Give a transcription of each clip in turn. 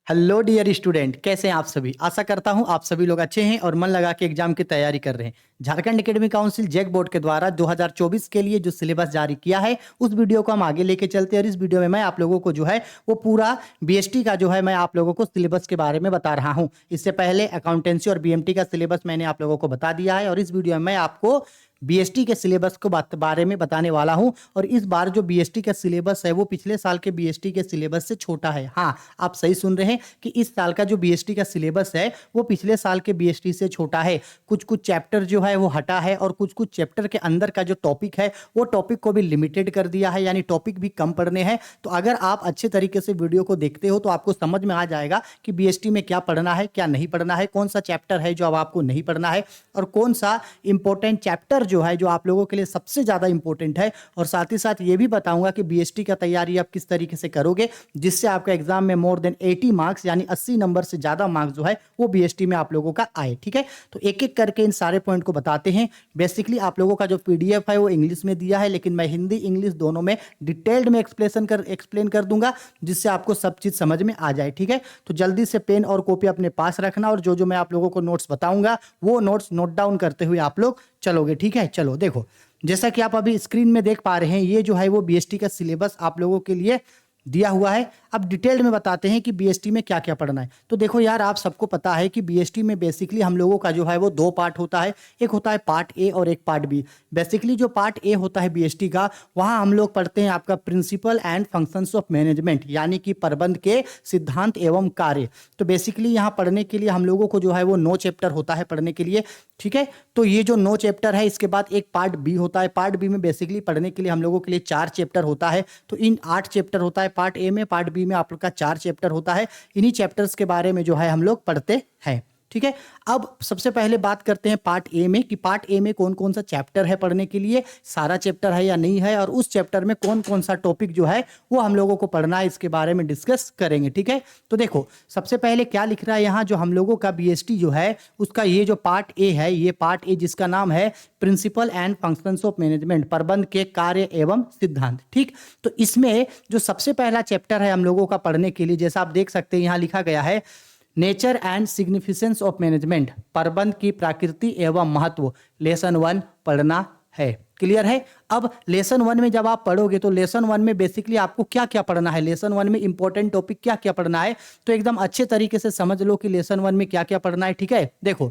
Hello dear student, कैसे हैं आप सभी। आशा करता हूं आप सभी लोग अच्छे हैं और मन लगा के एग्जाम की तैयारी कर रहे हैं। Jharkhand academic council JAC board के द्वारा 2024 के लिए जो सिलेबस जारी किया है उस वीडियो को हम आगे लेके चलते हैं और इस वीडियो में मैं आप लोगों को जो है वो पूरा बीएसटी का जो है मैं आप लोगों को सिलेबस के बारे में बता रहा हूं। इससे पहले अकाउंटेंसी और बीएमटी का सिलेबस मैंने आप लोगों को बता दिया है और इस वीडियो में मैं आपको बीएसटी के सिलेबस को बारे में बताने वाला हूं। और इस बार जो बीएसटी का सिलेबस है वो पिछले साल के बीएसटी के सिलेबस से छोटा है। हाँ, आप सही सुन रहे हैं कि इस साल का जो बीएसटी का सिलेबस है वो पिछले साल के बीएसटी से छोटा है। कुछ कुछ चैप्टर जो है वो हटा है और कुछ कुछ चैप्टर के अंदर का जो टॉपिक है वो टॉपिक को भी लिमिटेड कर दिया है, यानी टॉपिक भी कम पढ़ने हैं। तो अगर आप अच्छे तरीके से वीडियो को देखते हो तो आपको समझ में आ जाएगा कि बीएसटी में क्या पढ़ना है, क्या नहीं पढ़ना है, कौन सा चैप्टर है जो अब आपको नहीं पढ़ना है और कौन सा इंपॉर्टेंट चैप्टर जो है जो आप लोगों के लिए सबसे ज़्यादा इंपॉर्टेंट है। और साथ ही साथ ये भी बताऊंगा कि बीएसटी का तैयारी आप किस तरीके से करोगे जिससे आपका एग्जाम में मोर देन 80 मार्क्स यानी 80 नंबर से ज़्यादा मार्क्स जो है वो बीएसटी में आप लोगों का आए। ठीक है, तो एक एक करके इन सारे पॉइंट को बताते हैं। बेसिकली आप लोगों का जो पीडीएफ है वो इंग्लिश में दिया है, लेकिन मैं हिंदी इंग्लिश दोनों में डिटेल्ड में एक्सप्लेन कर दूंगा जिससे आपको सब चीज़ समझ में आ जाए। ठीक है, तो जल्दी से पेन और कॉपी अपने पास रखना और जो जो मैं आप लोगों को नोट्स बताऊंगा वो नोट्स नोट डाउन करते हुए आप लोग चलोगे। ठीक है, चलो देखो, जैसा कि आप अभी स्क्रीन में देख पा रहे हैं ये जो है वो बीएसटी का सिलेबस आप लोगों के लिए दिया हुआ है। अब डिटेल्ड में बताते हैं कि बीएसटी में क्या क्या पढ़ना है। तो देखो यार, आप सबको पता है कि बीएसटी में बेसिकली हम लोगों का जो है वो दो पार्ट होता है, एक होता है पार्ट ए और एक पार्ट बी। बेसिकली जो पार्ट ए होता है बीएसटी का, वहाँ हम लोग पढ़ते हैं आपका principle and functions of management, यानी कि प्रबंध के सिद्धांत एवं कार्य। तो बेसिकली यहाँ पढ़ने के लिए हम लोगों को जो है वो 9 चैप्टर होता है पढ़ने के लिए। ठीक है, तो ये जो 9 चैप्टर है इसके बाद एक पार्ट बी होता है। पार्ट बी में बेसिकली पढ़ने के लिए हम लोगों के लिए 4 चैप्टर होता है। तो इन 8 चैप्टर होता है पार्ट ए में, पार्ट बी में आप लोग का 4 चैप्टर होता है। इन्हीं चैप्टर्स के बारे में जो है हम लोग पढ़ते हैं। ठीक है, अब सबसे पहले बात करते हैं पार्ट ए में कि पार्ट ए में कौन कौन सा चैप्टर है पढ़ने के लिए, सारा चैप्टर है या नहीं है, और उस चैप्टर में कौन कौन सा टॉपिक जो है वो हम लोगों को पढ़ना है, इसके बारे में डिस्कस करेंगे। ठीक है, तो देखो सबसे पहले क्या लिख रहा है यहाँ, जो हम लोगों का बीएसटी जो है उसका ये जो पार्ट ए है, ये पार्ट ए जिसका नाम है principle and functions of management, प्रबंध के कार्य एवं सिद्धांत। ठीक, तो इसमें जो सबसे पहला चैप्टर है हम लोगों का पढ़ने के लिए, जैसा आप देख सकते हैं यहाँ लिखा गया है nature and significance of management, प्रबंध की प्रकृति एवं महत्व, लेसन 1 पढ़ना है। क्लियर है। अब लेसन 1 में जब आप पढ़ोगे तो लेसन 1 में बेसिकली आपको क्या क्या पढ़ना है, लेसन 1 में इंपॉर्टेंट टॉपिक क्या क्या पढ़ना है, तो एकदम अच्छे तरीके से समझ लो कि लेसन 1 में क्या क्या पढ़ना है। ठीक है, देखो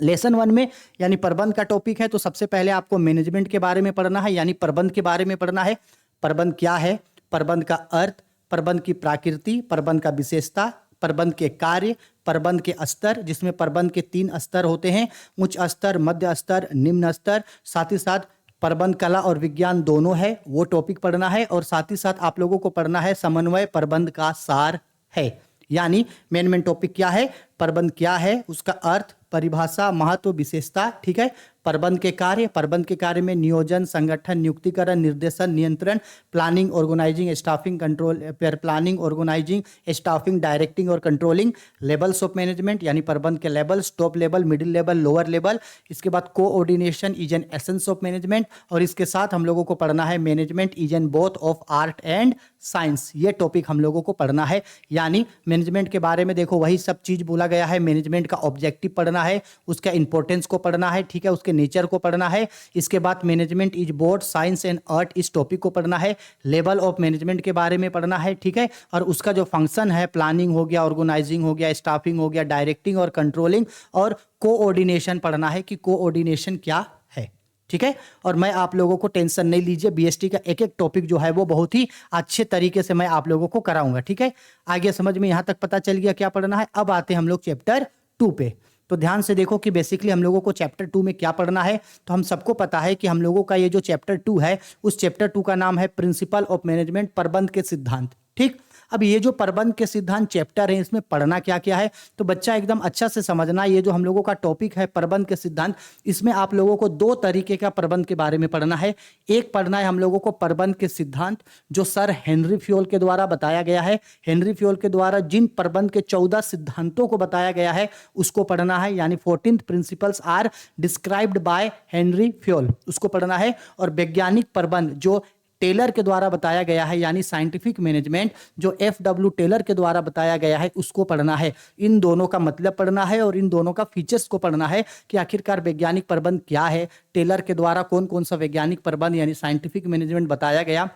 लेसन 1 में यानी प्रबंध का टॉपिक है, तो सबसे पहले आपको मैनेजमेंट के बारे में पढ़ना है, यानी प्रबंध के बारे में पढ़ना है। प्रबंध क्या है, प्रबंध का अर्थ, प्रबंध की प्रकृति, प्रबंध का विशेषता, प्रबंध के कार्य, प्रबंध के स्तर, जिसमें प्रबंध के 3 स्तर होते हैं, उच्च स्तर, मध्य स्तर, निम्न स्तर। साथ ही साथ प्रबंध कला और विज्ञान दोनों है, वो टॉपिक पढ़ना है। और साथ ही साथ आप लोगों को पढ़ना है समन्वय प्रबंध का सार है, यानी मेन टॉपिक क्या है, प्रबंध क्या है, उसका अर्थ, परिभाषा, महत्व, विशेषता। ठीक है, प्रबंध के कार्य, प्रबंध के कार्य में नियोजन, संगठन, नियुक्तिकरण, निर्देशन, नियंत्रण, planning, organising, staffing, control, planning, organising, staffing, directing और कंट्रोलिंग, लेवल्स ऑफ मैनेजमेंट यानी प्रबंध के levels, top level, middle level, lower level. इसके बाद coordination is an essence of management, और इसके साथ हम लोगों को पढ़ना है management is an both of art and science. ये टॉपिक हम लोगों को पढ़ना है, यानी मैनेजमेंट के बारे में देखो वही सब चीज बोला गया है। मैनेजमेंट का ऑब्जेक्टिव पढ़ना है, उसका इंपॉर्टेंस को पढ़ना है, ठीक है, उसके नेचर को पढ़ना है। इसके बाद management is both science and art, इस टॉपिक को पढ़ना है। लेवल ऑफ मैनेजमेंट के बारे में पढ़ना है, ठीक है, और उसका जो फंक्शन है, प्लानिंग हो गया, ऑर्गेनाइजिंग हो गया, स्टाफिंग हो गया, डायरेक्टिंग और कंट्रोलिंग, और कोऑर्डिनेशन पढ़ना है कि कोऑर्डिनेशन क्या है। ठीक है, और मैं आप लोगों को टेंशन नहीं लीजिए, बीएसटी का एक एक टॉपिक जो है वो बहुत ही अच्छे तरीके से मैं आप लोगों को कराऊंगा। ठीक है, आगे समझ में यहां तक पता चल गया क्या पढ़ना है। अब आते हैं हम लोग चैप्टर 2 पे। तो ध्यान से देखो कि बेसिकली हम लोगों को चैप्टर 2 में क्या पढ़ना है। तो हम सबको पता है कि हम लोगों का ये जो चैप्टर 2 है उस चैप्टर 2 का नाम है प्रिंसिपल ऑफ मैनेजमेंट, प्रबंध के सिद्धांत। ठीक, अब ये जो प्रबंध के सिद्धांत चैप्टर है इसमें पढ़ना क्या क्या है, तो बच्चा एकदम अच्छा से समझना। ये जो हम लोगों का टॉपिक है प्रबंध के सिद्धांत, इसमें आप लोगों को 2 तरीके का प्रबंध के बारे में पढ़ना है। एक पढ़ना है हम लोगों को प्रबंध के सिद्धांत जो सर हेनरी फ्योल के द्वारा बताया गया है। हेनरी फ्योल के द्वारा जिन प्रबंध के 14 सिद्धांतों को बताया गया है उसको पढ़ना है, यानी 14th principles are described by Henri Fayol, उसको पढ़ना है। और वैज्ञानिक प्रबंध जो टेलर के द्वारा बताया गया है, यानी साइंटिफिक मैनेजमेंट जो FW टेलर के द्वारा बताया गया है उसको पढ़ना है। इन दोनों का मतलब पढ़ना है और इन दोनों का फीचर्स को पढ़ना है कि आखिरकार वैज्ञानिक प्रबंध क्या है, टेलर के द्वारा कौन कौन सा वैज्ञानिक प्रबंध यानी साइंटिफिक मैनेजमेंट बताया गया।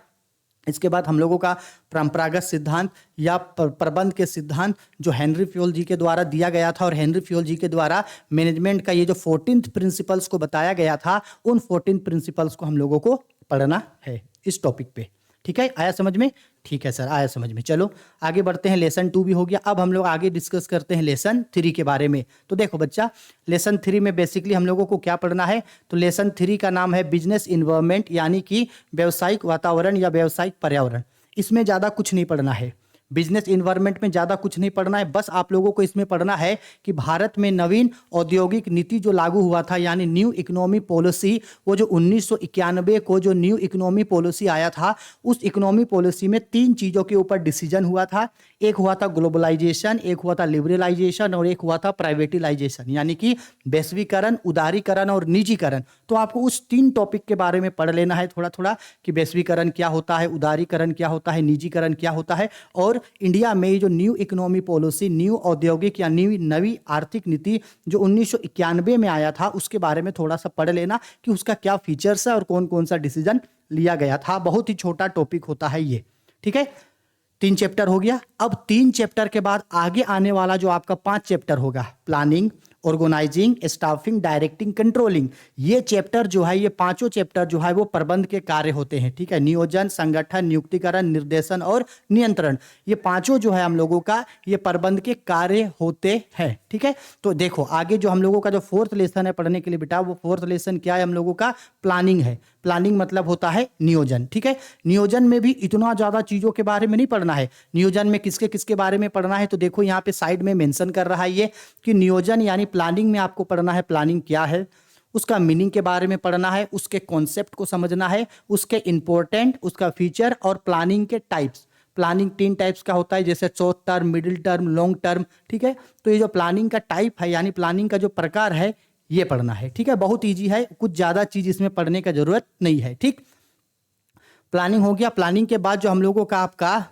इसके बाद हम लोगों का परंपरागत सिद्धांत या प्रबंध के सिद्धांत जो हेनरी फ्योल जी के द्वारा दिया गया था, और हेनरी फ्योल जी के द्वारा मैनेजमेंट का ये जो 14th प्रिंसिपल्स को बताया गया था, उन 14 प्रिंसिपल्स को हम लोगों को पढ़ना है इस टॉपिक पे। ठीक है, आया समझ में? ठीक है सर, आया समझ में। चलो आगे बढ़ते हैं, लेसन 2 भी हो गया। अब हम लोग आगे डिस्कस करते हैं लेसन 3 के बारे में। तो देखो बच्चा, लेसन 3 में बेसिकली हम लोगों को क्या पढ़ना है, तो लेसन 3 का नाम है बिजनेस इन्वायरमेंट, यानी कि व्यावसायिक वातावरण या व्यावसायिक पर्यावरण। इसमें ज़्यादा कुछ नहीं पढ़ना है, बिजनेस इन्वायरमेंट में ज़्यादा कुछ नहीं पढ़ना है। बस आप लोगों को इसमें पढ़ना है कि भारत में नवीन औद्योगिक नीति जो लागू हुआ था, यानी न्यू इकोनॉमी पॉलिसी, वो जो 1991 को जो न्यू इकोनॉमी पॉलिसी आया था, उस इकोनॉमी पॉलिसी में 3 चीज़ों के ऊपर डिसीजन हुआ था। एक हुआ था ग्लोबलाइजेशन, एक हुआ था लिबरलाइजेशन और एक हुआ था प्राइवेटिलाइजेशन, यानी कि वैश्वीकरण, उदारीकरण और निजीकरण। तो आपको उस 3 टॉपिक के बारे में पढ़ लेना है थोड़ा थोड़ा कि वैश्वीकरण क्या होता है, उदारीकरण क्या होता है, निजीकरण क्या होता है, और इंडिया में जो न्यू इकोनॉमी पॉलिसी, न्यू औद्योगिक या नवी आर्थिक नीति जो 1991 में आया था, उसके बारे में थोड़ा सा पढ़ लेना कि उसका क्या फीचर्स है और कौन कौन सा डिसीजन लिया गया था। बहुत ही छोटा टॉपिक होता है ये। ठीक है, 3 चैप्टर हो गया। अब 3 चैप्टर के बाद आगे आने वाला जो आपका 5 चैप्टर होगा, planning, organising, staffing, directing, controlling, ये चैप्टर जो है, ये 5 चैप्टर जो है वो प्रबंध के कार्य होते हैं। ठीक है, नियोजन, संगठन, नियुक्तिकरण, निर्देशन और नियंत्रण, ये 5 जो है हम लोगों का ये प्रबंध के कार्य होते हैं। ठीक है, तो देखो आगे जो हम लोगों का जो 4th लेसन है पढ़ने के लिए बेटा, वो 4th लेसन क्या है हम लोगों का, प्लानिंग है। प्लानिंग मतलब होता है नियोजन। ठीक है, नियोजन में भी इतना ज्यादा चीजों के बारे में नहीं पढ़ना है। नियोजन में किसके किसके बारे में पढ़ना है, तो देखो यहाँ पे साइड में मेंशन कर रहा है ये कि नियोजन यानी प्लानिंग में आपको पढ़ना है प्लानिंग क्या है, उसका मीनिंग के बारे में पढ़ना है, उसके कॉन्सेप्ट को समझना है, उसके इंपॉर्टेंट, उसका फीचर और प्लानिंग के टाइप्स। प्लानिंग 3 टाइप्स का होता है, जैसे short term, middle term, long term. ठीक है, तो ये जो प्लानिंग का टाइप है यानी प्लानिंग का जो प्रकार है ये पढ़ना है। ठीक है, बहुत इजी है, कुछ ज्यादा चीज इसमें पढ़ने का जरूरत नहीं है। ठीक, प्लानिंग हो गया। प्लानिंग के बाद जो हम लोगों का आपका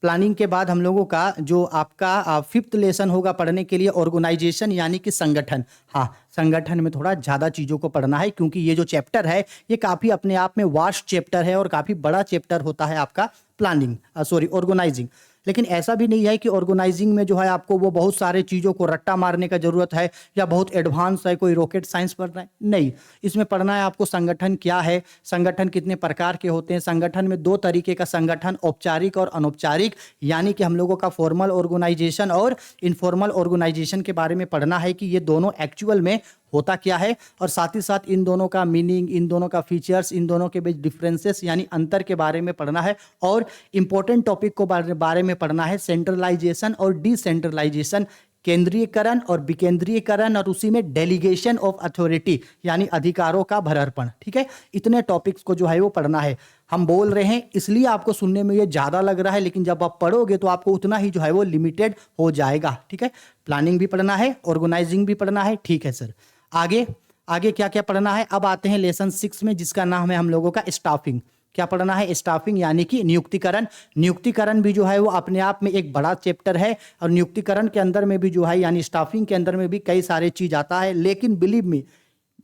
प्लानिंग के बाद हम लोगों का जो आपका 5th लेसन होगा पढ़ने के लिए, ऑर्गेनाइजेशन यानी कि संगठन। हाँ, संगठन में थोड़ा ज़्यादा चीज़ों को पढ़ना है, क्योंकि ये जो चैप्टर है ये काफ़ी अपने आप में वास्ट चैप्टर है और काफ़ी बड़ा चैप्टर होता है आपका ऑर्गेनाइजिंग। लेकिन ऐसा भी नहीं है कि ऑर्गेनाइजिंग में जो है आपको वो बहुत सारे चीज़ों को रट्टा मारने का जरूरत है या बहुत एडवांस है, कोई रॉकेट साइंस पढ़ना है, नहीं। इसमें पढ़ना है आपको संगठन क्या है, संगठन कितने प्रकार के होते हैं, संगठन में 2 तरीके का संगठन, औपचारिक और अनौपचारिक, यानी कि हम लोगों का फॉर्मल ऑर्गेनाइजेशन और इनफॉर्मल ऑर्गेनाइजेशन के बारे में पढ़ना है कि ये दोनों एक्चुअल में होता क्या है, और साथ ही साथ इन दोनों का मीनिंग, इन दोनों का फीचर्स, इन दोनों के बीच डिफरेंसेस यानी अंतर के बारे में पढ़ना है। और इंपॉर्टेंट टॉपिक को बारे में पढ़ना है सेंट्रलाइजेशन और डिसेंट्रलाइजेशन, केंद्रीयकरण और विकेंद्रीयकरण, और उसी में डेलीगेशन ऑफ अथॉरिटी यानी अधिकारों का भरर्पण। ठीक है, इतने टॉपिक्स को जो है वो पढ़ना है। हम बोल रहे हैं इसलिए आपको सुनने में ये ज़्यादा लग रहा है, लेकिन जब आप पढ़ोगे तो आपको उतना ही जो है वो लिमिटेड हो जाएगा। ठीक है, प्लानिंग भी पढ़ना है, ऑर्गेनाइजिंग भी पढ़ना है। ठीक है सर, आगे आगे क्या क्या पढ़ना है। अब आते हैं लेसन 6 में, जिसका नाम है हम लोगों का स्टाफिंग। क्या पढ़ना है, स्टाफिंग यानी कि नियुक्तिकरण। नियुक्तिकरण भी जो है वो अपने आप में एक बड़ा चैप्टर है, और नियुक्तिकरण के अंदर में भी जो है यानी स्टाफिंग के अंदर में भी कई सारे चीज आता है। लेकिन बिलीव मी,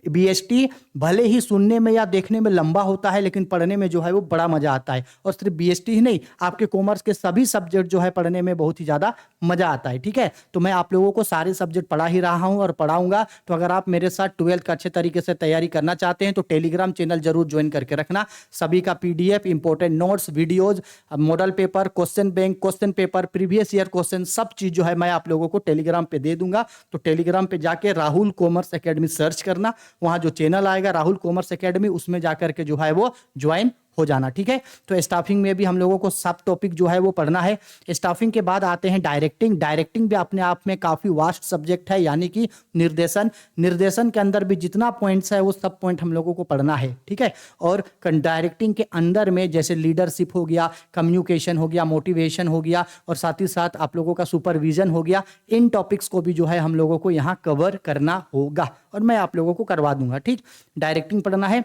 बीएसटी भले ही सुनने में या देखने में लंबा होता है, लेकिन पढ़ने में जो है वो बड़ा मजा आता है। और सिर्फ बीएसटी ही नहीं, आपके कॉमर्स के सभी सब्जेक्ट जो है पढ़ने में बहुत ही ज़्यादा मजा आता है। ठीक है, तो मैं आप लोगों को सारे सब्जेक्ट पढ़ा ही रहा हूँ और पढ़ाऊंगा। तो अगर आप मेरे साथ 12th का अच्छे तरीके से तैयारी करना चाहते हैं तो टेलीग्राम चैनल जरूर ज्वाइन करके रखना। सभी का PDF, important notes, videos, model paper, question bank, question paper, previous year question, सब चीज़ जो है मैं आप लोगों को टेलीग्राम पे दे दूंगा। तो टेलीग्राम पे जाके राहुल कॉमर्स एकेडमी सर्च करना, वहाँ जो चैनल आएगा राहुल कॉमर्स एकेडमी, उसमें जाकर के जो है वो ज्वाइन हो जाना। ठीक है, तो स्टाफिंग में भी हम लोगों को सब टॉपिक जो है वो पढ़ना है। स्टाफिंग के बाद आते हैं डायरेक्टिंग। डायरेक्टिंग भी अपने आप में काफी वास्ट सब्जेक्ट है, यानी कि निर्देशन। निर्देशन के अंदर भी जितना पॉइंट्स है वो सब पॉइंट हम लोगों को पढ़ना है। ठीक है, और डायरेक्टिंग के अंदर में जैसे लीडरशिप हो गया, कम्युनिकेशन हो गया, मोटिवेशन हो गया, और साथ ही साथ आप लोगों का सुपरविजन हो गया। इन टॉपिक्स को भी जो है हम लोगों को यहाँ कवर करना होगा और मैं आप लोगों को करवा दूंगा। ठीक, डायरेक्टिंग पढ़ना है।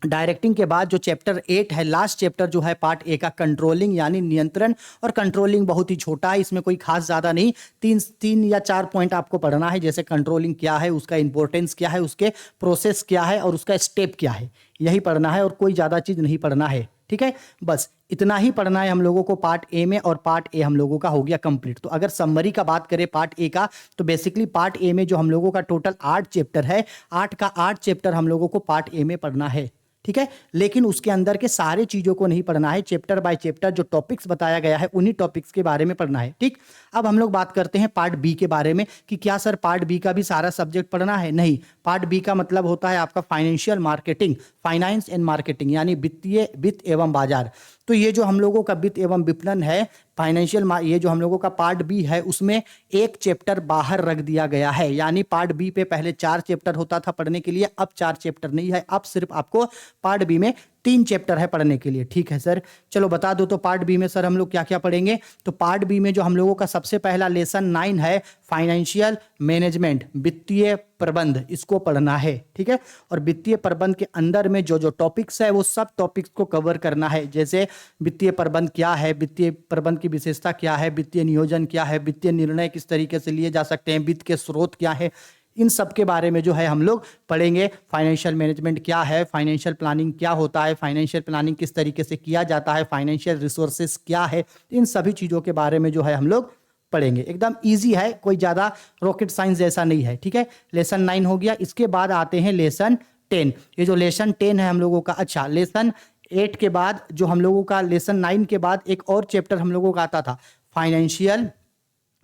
डायरेक्टिंग के बाद जो चैप्टर 8 है, लास्ट चैप्टर जो है पार्ट ए का, कंट्रोलिंग यानी नियंत्रण। और कंट्रोलिंग बहुत ही छोटा है, इसमें कोई खास ज़्यादा नहीं, तीन या चार पॉइंट आपको पढ़ना है, जैसे कंट्रोलिंग क्या है, उसका इंपॉर्टेंस क्या है, उसके प्रोसेस क्या है और उसका स्टेप क्या है, यही पढ़ना है और कोई ज़्यादा चीज़ नहीं पढ़ना है। ठीक है, बस इतना ही पढ़ना है हम लोगों को पार्ट ए में, और पार्ट ए हम लोगों का हो गया कंप्लीट। तो अगर समरी का बात करें पार्ट ए का, तो बेसिकली पार्ट ए में जो हम लोगों का टोटल 8 चैप्टर है, 8 का 8 चैप्टर हम लोगों को पार्ट ए में पढ़ना है। ठीक है, लेकिन उसके अंदर के सारे चीजों को नहीं पढ़ना है, चैप्टर बाय चैप्टर जो टॉपिक्स बताया गया है उन्हीं टॉपिक्स के बारे में पढ़ना है। ठीक, अब हम लोग बात करते हैं पार्ट बी के बारे में कि क्या सर पार्ट बी का भी सारा सब्जेक्ट पढ़ना है? नहीं, पार्ट बी का मतलब होता है आपका financial marketing, finance and marketing यानी वित्तीय, वित्त एवं बाजार। तो ये जो हम लोगों का वित्त एवं विपणन है, फाइनेंशियल, ये जो हम लोगों का पार्ट बी है, उसमें एक चैप्टर बाहर रख दिया गया है। यानी पार्ट बी पे पहले 4 चैप्टर होता था पढ़ने के लिए, अब 4 चैप्टर नहीं है, अब सिर्फ आपको पार्ट बी में 3 चैप्टर है पढ़ने के लिए। ठीक है सर, चलो बता दो तो पार्ट बी में सर हम लोग क्या क्या पढ़ेंगे। तो पार्ट बी में जो हम लोगों का सबसे पहला लेसन 9 है, फाइनेंशियल मैनेजमेंट, वित्तीय प्रबंध, इसको पढ़ना है। ठीक है, और वित्तीय प्रबंध के अंदर में जो जो टॉपिक्स है वो सब टॉपिक्स को कवर करना है, जैसे वित्तीय प्रबंध क्या है, वित्तीय प्रबंध की विशेषता क्या है, वित्तीय नियोजन क्या है, वित्तीय निर्णय किस तरीके से लिए जा सकते हैं, वित्त के स्रोत क्या है, इन सब के बारे में जो है हम लोग पढ़ेंगे। फाइनेंशियल मैनेजमेंट क्या है, फाइनेंशियल प्लानिंग क्या होता है, फाइनेंशियल प्लानिंग किस तरीके से किया जाता है, फाइनेंशियल रिसोर्सेज क्या है, इन सभी चीज़ों के बारे में जो है हम लोग पढ़ेंगे। एकदम इजी है, कोई ज़्यादा रॉकेट साइंस जैसा नहीं है। ठीक है, लेसन 9 हो गया। इसके बाद आते हैं लेसन 10। ये जो लेसन 10 है हम लोगों का, अच्छा लेसन 8 के बाद जो हम लोगों का, लेसन 9 के बाद एक और चैप्टर हम लोगों का आता था फाइनेंशियल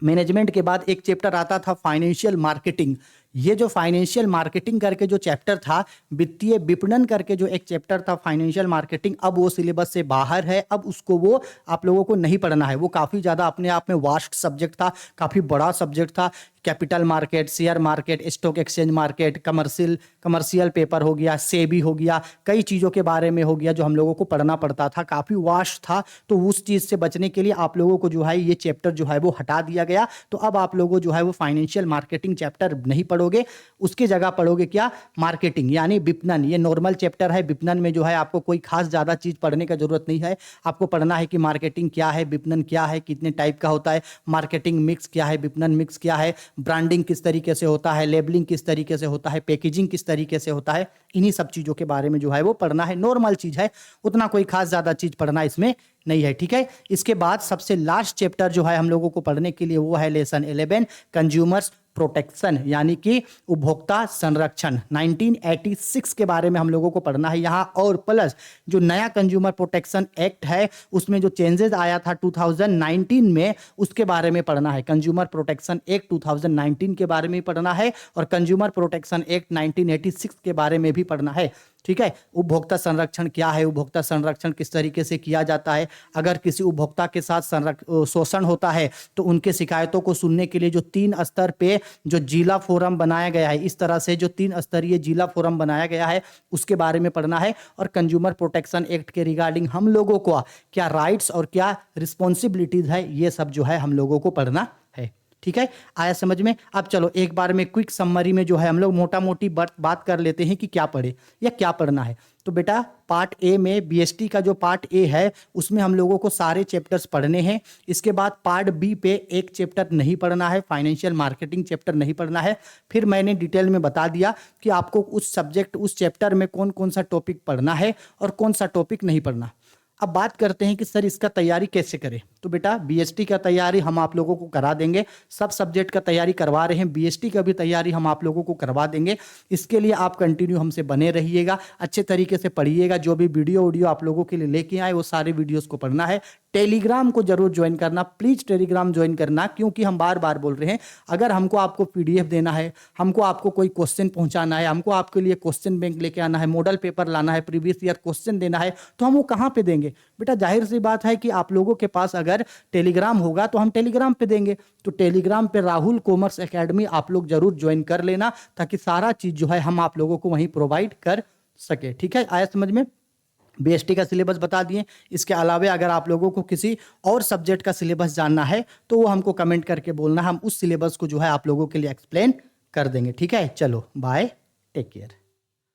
मैनेजमेंट के बाद एक चैप्टर आता था फाइनेंशियल मार्केटिंग। ये जो फाइनेंशियल मार्केटिंग करके जो चैप्टर था, वित्तीय विपणन करके जो एक चैप्टर था फाइनेंशियल मार्केटिंग, अब वो सिलेबस से बाहर है, अब उसको वो आप लोगों को नहीं पढ़ना है। वो काफ़ी ज़्यादा अपने आप में वास्ट सब्जेक्ट था, काफ़ी बड़ा सब्जेक्ट था। Capital market, share market, stock exchange market, commercial paper हो गया, सेबी हो गया, कई चीज़ों के बारे में हो गया जो हम लोगों को पढ़ना पड़ता था, काफ़ी वास्ट था। तो उस चीज़ से बचने के लिए आप लोगों को जो है ये चैप्टर जो है वो हटा दिया गया। तो अब आप लोगों जो है वो फाइनेंशियल मार्केटिंग चैप्टर नहीं पढ़ोगे, उसकी जगह पढ़ोगे क्या, मार्केटिंग यानी विपणन। ये नॉर्मल चैप्टर है, विपणन में जो है आपको कोई खास ज़्यादा चीज़ पढ़ने का जरूरत नहीं है। आपको पढ़ना है कि मार्केटिंग क्या है, विपणन क्या है, कितने टाइप का होता है, मार्केटिंग मिक्स क्या है, विपणन मिक्स क्या है, ब्रांडिंग किस तरीके से होता है, लेबलिंग किस तरीके से होता है, पैकेजिंग किस तरीके से होता है, इन्हीं सब चीज़ों के बारे में जो है वो पढ़ना है। नॉर्मल चीज़ है, उतना कोई खास ज़्यादा चीज़ पढ़ना इसमें नहीं है। ठीक है, इसके बाद सबसे लास्ट चैप्टर जो है हम लोगों को पढ़ने के लिए वो है लेसन 11, कंज्यूमर्स प्रोटेक्शन यानी कि उपभोक्ता संरक्षण। 1986 के बारे में हम लोगों को पढ़ना है यहाँ, और प्लस जो नया कंज्यूमर प्रोटेक्शन एक्ट है उसमें जो चेंजेस आया था 2019 में, उसके बारे में पढ़ना है। कंज्यूमर प्रोटेक्शन एक्ट 2019 के बारे में पढ़ना है, और कंज्यूमर प्रोटेक्शन एक्ट 1986 के बारे में भी पढ़ना है। ठीक है, उपभोक्ता संरक्षण क्या है, उपभोक्ता संरक्षण किस तरीके से किया जाता है, अगर किसी उपभोक्ता के साथ शोषण होता है तो उनके शिकायतों को सुनने के लिए जो 3 स्तर पे जो जिला फोरम बनाया गया है, इस तरह से जो 3 स्तरीय जिला फोरम बनाया गया है उसके बारे में पढ़ना है। और कंज्यूमर प्रोटेक्शन एक्ट के रिगार्डिंग हम लोगों को क्या राइट्स और क्या रिस्पॉन्सिबिलिटीज है, ये सब जो है हम लोगों को पढ़ना है। ठीक है, आया समझ में। अब चलो एक बार में क्विक समरी में जो है हम लोग मोटा मोटी बात कर लेते हैं कि क्या पढ़े या क्या पढ़ना है। तो बेटा पार्ट ए में बीएसटी का जो पार्ट ए है उसमें हम लोगों को सारे चैप्टर्स पढ़ने हैं। इसके बाद पार्ट बी पे एक चैप्टर नहीं पढ़ना है, फाइनेंशियल मार्केटिंग चैप्टर नहीं पढ़ना है। फिर मैंने डिटेल में बता दिया कि आपको उस सब्जेक्ट उस चैप्टर में कौन कौन सा टॉपिक पढ़ना है और कौन सा टॉपिक नहीं पढ़ना। अब बात करते हैं कि सर इसका तैयारी कैसे करें। तो बेटा बीएसटी का तैयारी हम आप लोगों को करा देंगे, सब सब्जेक्ट का तैयारी करवा रहे हैं, बीएसटी का भी तैयारी हम आप लोगों को करवा देंगे। इसके लिए आप कंटिन्यू हमसे बने रहिएगा, अच्छे तरीके से पढ़िएगा। जो भी वीडियो आप लोगों के लिए लेके आए वो सारे वीडियोज़ को पढ़ना है। टेलीग्राम को जरूर ज्वाइन करना, प्लीज़ टेलीग्राम ज्वाइन करना, क्योंकि हम बार बार बोल रहे हैं अगर हमको आपको पीडीएफ देना है, हमको आपको कोई क्वेश्चन पहुंचाना है, हमको आपके लिए क्वेश्चन बैंक लेके आना है, मॉडल पेपर लाना है, प्रीवियस ईयर क्वेश्चन देना है, तो हम वो कहाँ पे देंगे बेटा। जाहिर सी बात है कि आप लोगों के पास अगर टेलीग्राम होगा तो हम टेलीग्राम पे देंगे। तो टेलीग्राम पे राहुल कॉमर्स एकेडमी आप लोग जरूर ज्वाइन कर लेना, ताकि सारा चीज़ जो है हम आप लोगों को वहीं प्रोवाइड कर सके। ठीक है, आया समझ में। बीएसटी का सिलेबस बता दिए। इसके अलावा अगर आप लोगों को किसी और सब्जेक्ट का सिलेबस जानना है तो वो हमको कमेंट करके बोलना, हम उस सिलेबस को जो है आप लोगों के लिए एक्सप्लेन कर देंगे। ठीक है, चलो बाय, टेक केयर।